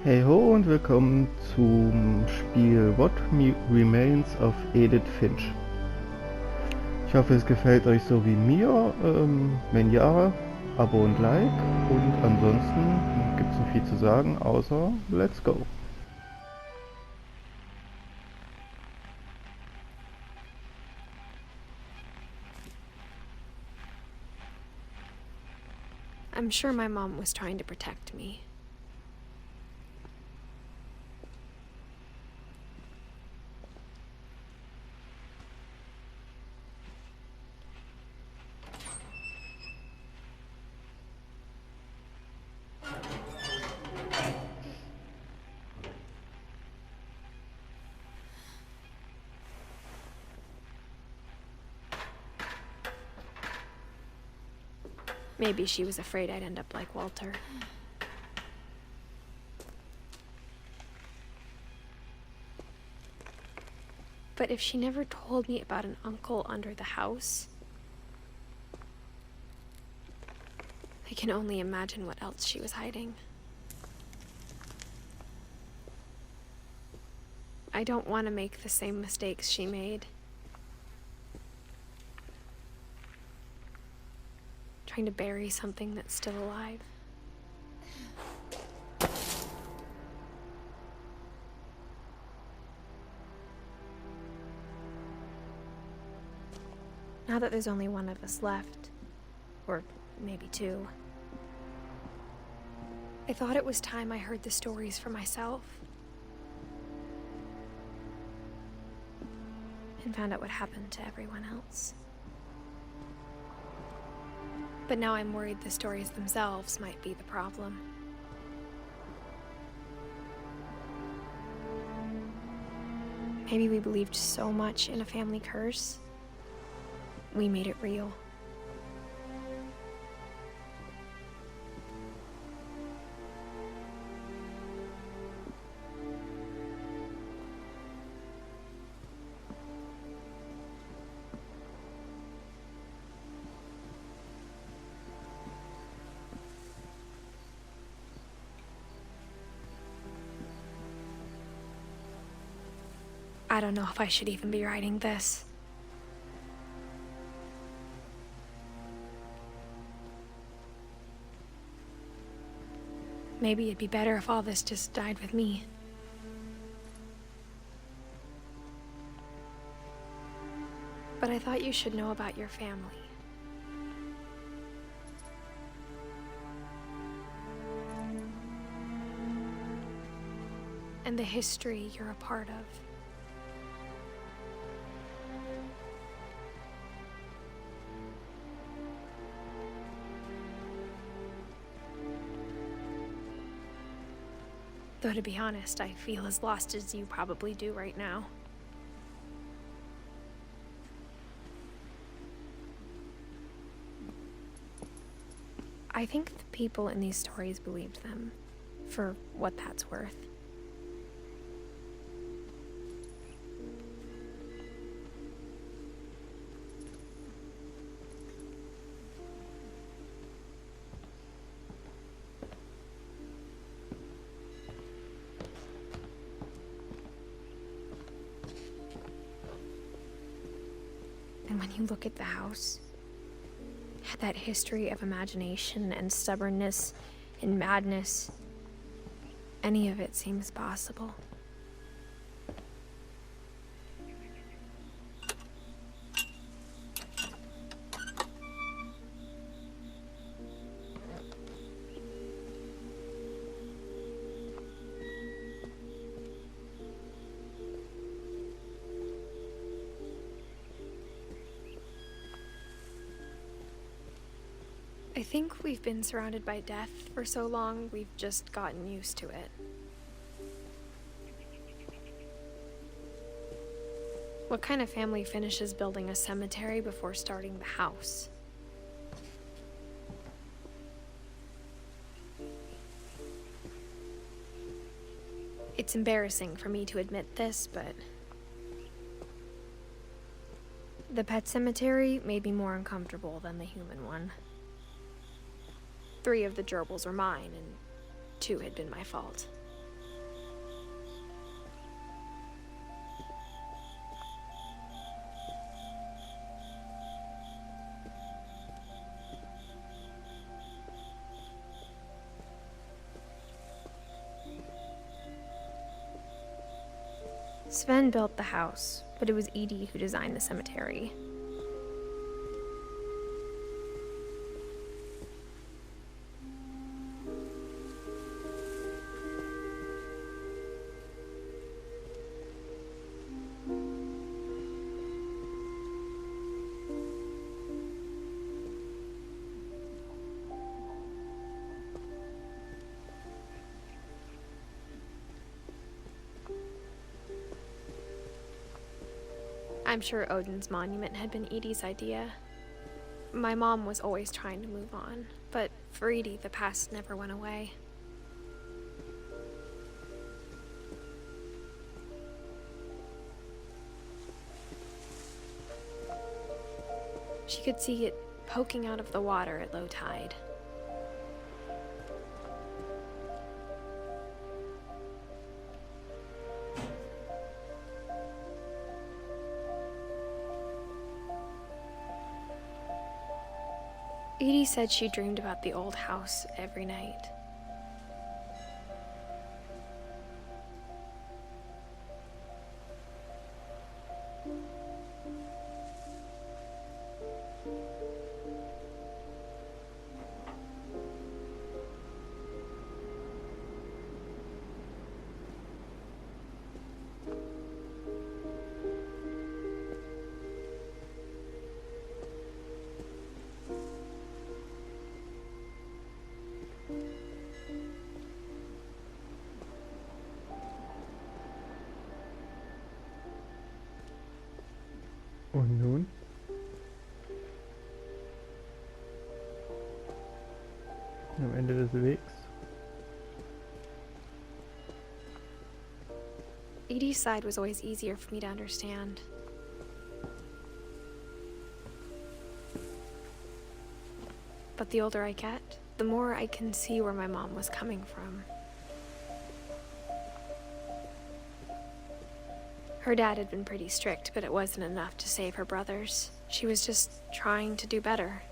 Hey ho und willkommen zum Spiel Remains of Edith Finch. Ich hoffe, es gefällt euch so wie mir. Wenn ja, Abo und Like. Und ansonsten gibt es nicht viel zu sagen, außer let's go. I'm sure my mom was trying to protect me. Maybe she was afraid I'd end up like Walter. But if she never told me about an uncle under the house, I can only imagine what else she was hiding. I don't want to make the same mistakes she made. Trying to bury something that's still alive. Now that there's only one of us left, or maybe two, I thought it was time I heard the stories for myself. And found out what happened to everyone else. But now I'm worried the stories themselves might be the problem. Maybe we believed so much in a family curse, we made it real. I don't know if I should even be writing this. Maybe it'd be better if all this just died with me. But I thought you should know about your family. And the history you're a part of. Though to be honest, I feel as lost as you probably do right now. I think the people in these stories believed them, for what that's worth. And when you look at the house, that history of imagination and stubbornness and madness, any of it seems possible. I think we've been surrounded by death for so long, we've just gotten used to it. What kind of family finishes building a cemetery before starting the house? It's embarrassing for me to admit this, but the pet cemetery made me more uncomfortable than the human one. 3 of the gerbils were mine, and 2 had been my fault. Sven built the house, but it was Edie who designed the cemetery. I'm sure Odin's monument had been Edie's idea. My mom was always trying to move on, but for Edie, the past never went away. She could see it poking out of the water at low tide. Edie said she dreamed about the old house every night. Und nun? Am Ende des Wegs. Edie's side was always easier for me to understand. But the older I get, the more I can see where my mom was coming from. Her dad had been pretty strict, but it wasn't enough to save her brothers. She was just trying to do better.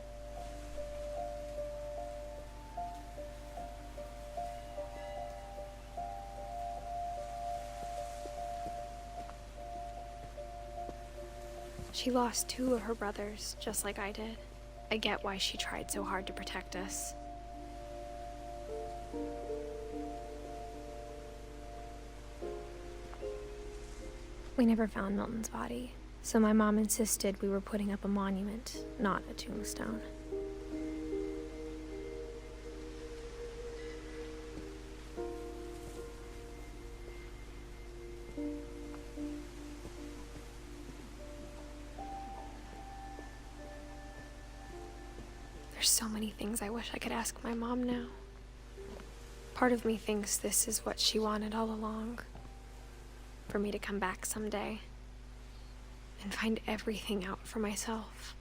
She lost 2 of her brothers, just like I did. I get why she tried so hard to protect us. We never found Milton's body, so my mom insisted we were putting up a monument, not a tombstone. There's so many things I wish I could ask my mom now. Part of me thinks this is what she wanted all along. For me to come back someday and find everything out for myself.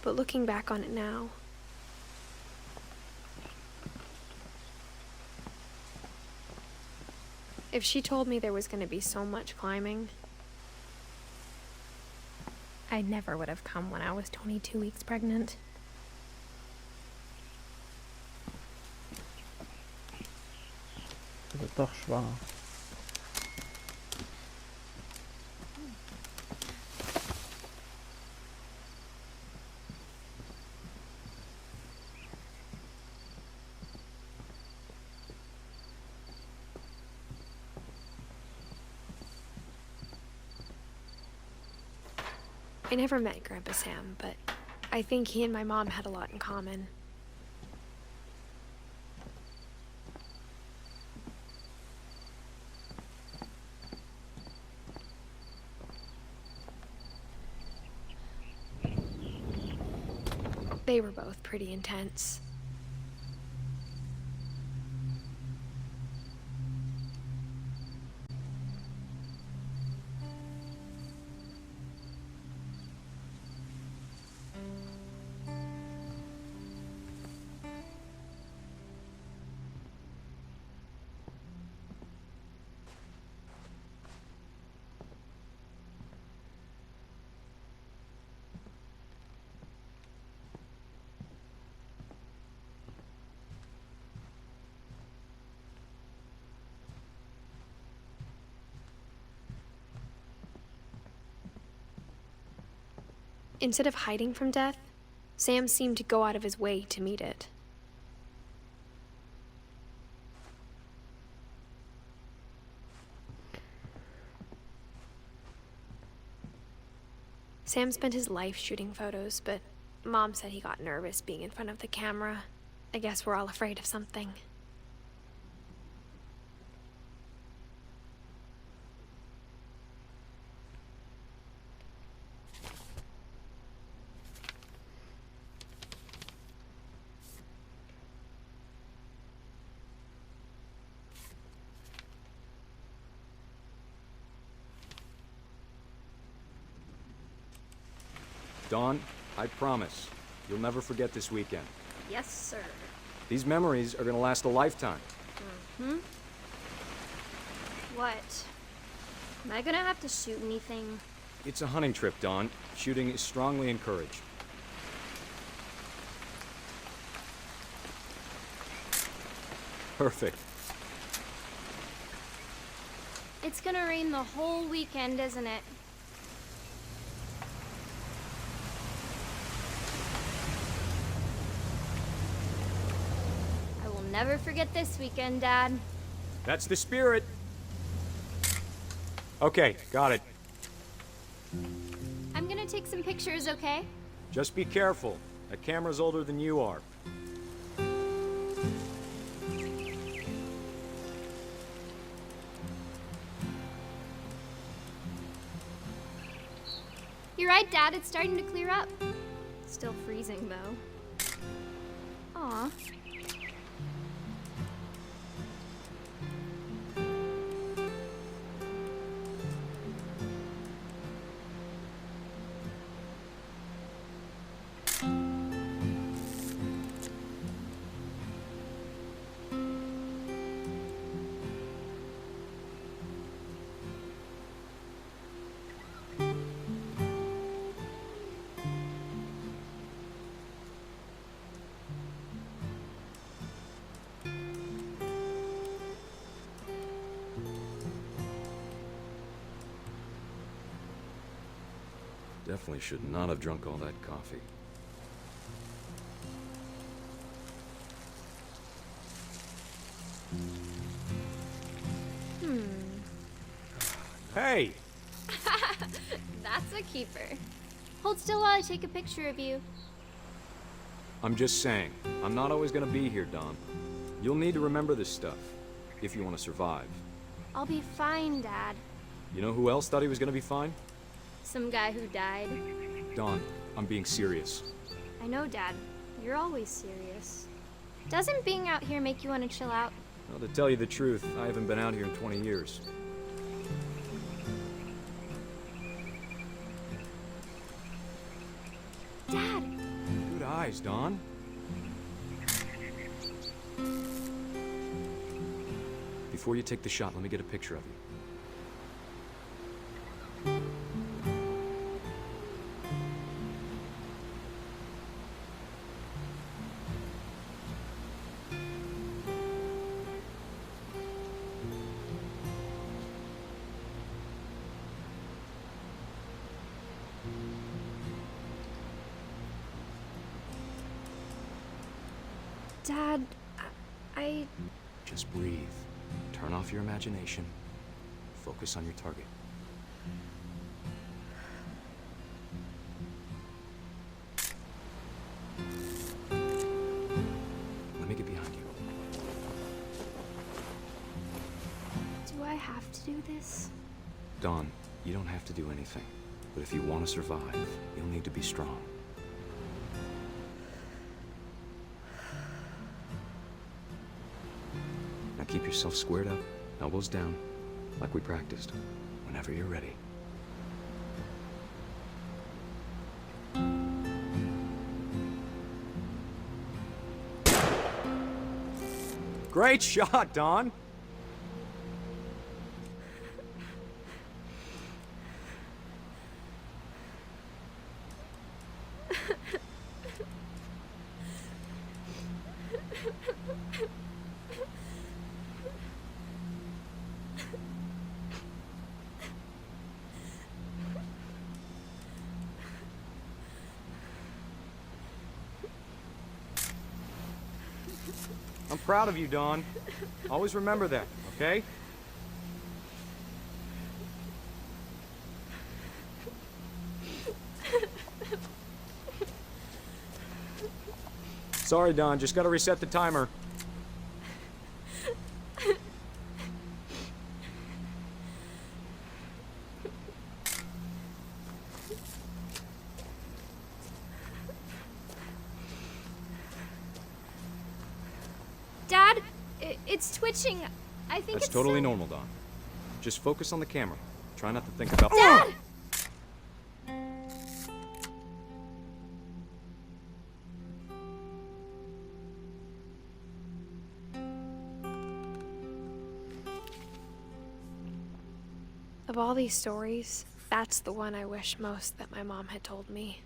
But looking back on it now, if she told me there was going to be so much climbing, I never would have come when I was 22 weeks pregnant. Du bist doch schwanger. I never met Grandpa Sam, but I think he and my mom had a lot in common. They were both pretty intense. Instead of hiding from death, Sam seemed to go out of his way to meet it. Sam spent his life shooting photos, but Mom said he got nervous being in front of the camera. I guess we're all afraid of something. Dawn, I promise, you'll never forget this weekend. Yes, sir. These memories are gonna last a lifetime. Mm-hmm. What? Am I gonna have to shoot anything? It's a hunting trip, Dawn. Shooting is strongly encouraged. Perfect. It's gonna rain the whole weekend, isn't it? I will never forget this weekend, Dad. That's the spirit. Okay, got it. I'm gonna take some pictures, okay? Just be careful. That camera's older than you are. You're right, Dad. It's starting to clear up. Still freezing, though. Aw. Definitely should not have drunk all that coffee. Hey! That's a keeper. Hold still while I take a picture of you. I'm just saying, I'm not always gonna be here, Dawn. You'll need to remember this stuff, if you want to survive. I'll be fine, Dad. You know who else thought he was gonna be fine? Some guy who died. Dawn, I'm being serious. I know, Dad. You're always serious. Doesn't being out here make you want to chill out? Well, to tell you the truth, I haven't been out here in 20 years. Dad! Good eyes, Dawn. Before you take the shot, let me get a picture of you. Dad, I... Just breathe. Turn off your imagination. Focus on your target. Let me get behind you. Do I have to do this? Dawn, you don't have to do anything. But if you want to survive, you'll need to be strong. Now keep yourself squared up, elbows down, like we practiced, whenever you're ready. Great shot, Dawn! I'm proud of you, Dawn. Always remember that, okay? Sorry, Dawn, just gotta reset the timer. Dad, it's twitching. I think That's it's totally normal, Dawn. Just focus on the camera. Try not to think about— Dad! Of all these stories, that's the one I wish most that my mom had told me.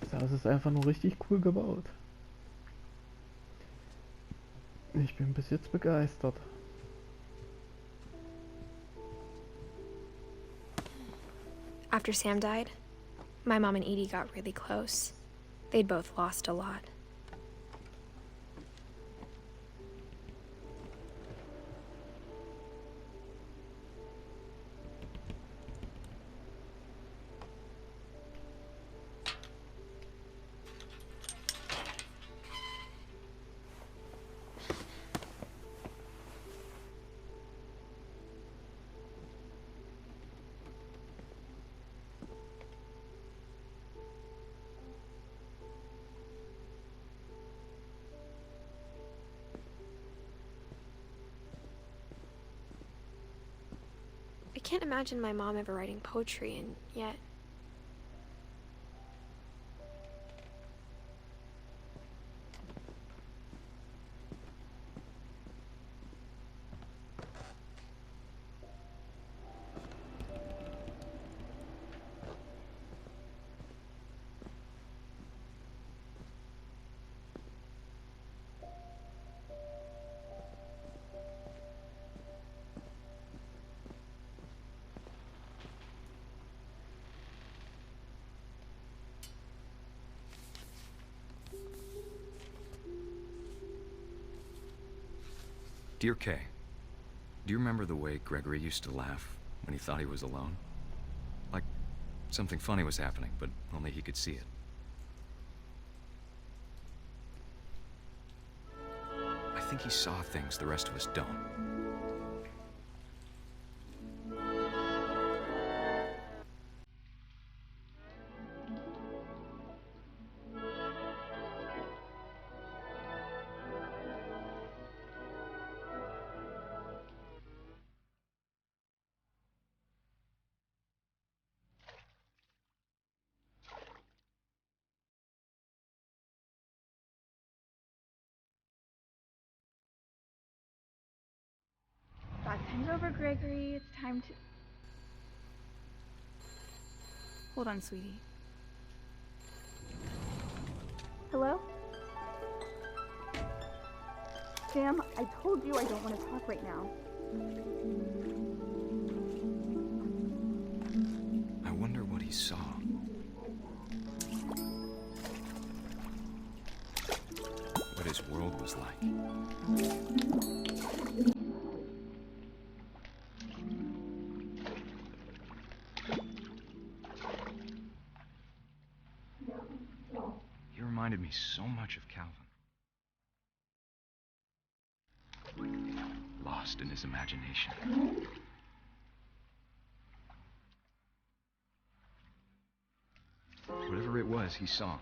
Das Haus ist einfach nur richtig cool gebaut. Ich bin bis jetzt begeistert. After Sam died, my mom and Edie got really close. They'd both lost a lot. I can't imagine my mom ever writing poetry, and yet... Dear Kay, do you remember the way Gregory used to laugh when he thought he was alone? Like something funny was happening, but only he could see it. I think he saw things the rest of us don't. Bath time's over, Gregory. It's time to... Hold on, sweetie. Hello? Sam, I told you I don't want to talk right now. I wonder what he saw. What his world was like. He reminded me so much of Calvin. Lost in his imagination. Whatever it was, he saw.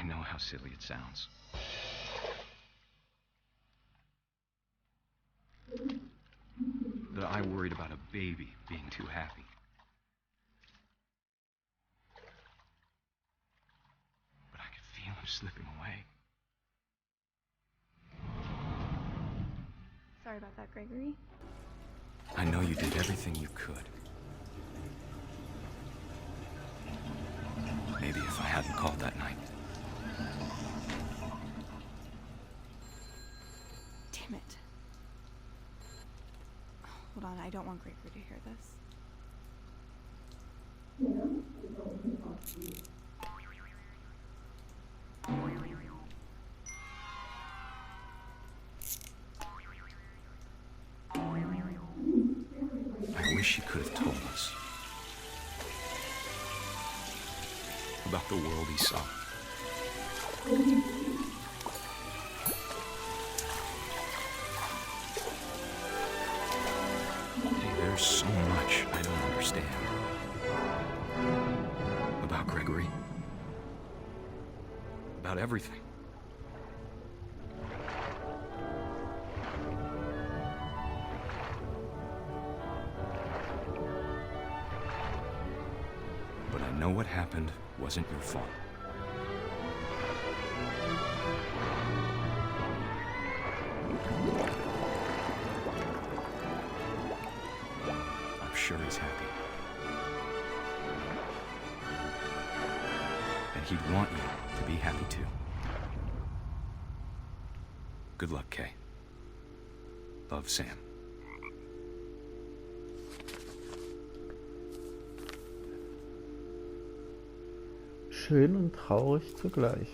I know how silly it sounds. That I worried about a baby being too happy. But I could feel him slipping away. Sorry about that, Gregory. I know you did everything you could. Maybe if I hadn't called that night. Damn it. Hold on, I don't want Gregory to hear this. I wish he could have told us about the world he saw. Hey, there's so much I don't understand about Gregory, about everything. But I know what happened wasn't your fault. I'm sure he's happy. And he'd want you to be happy too. Good luck, Kay. Love, Sam. Schön und traurig zugleich.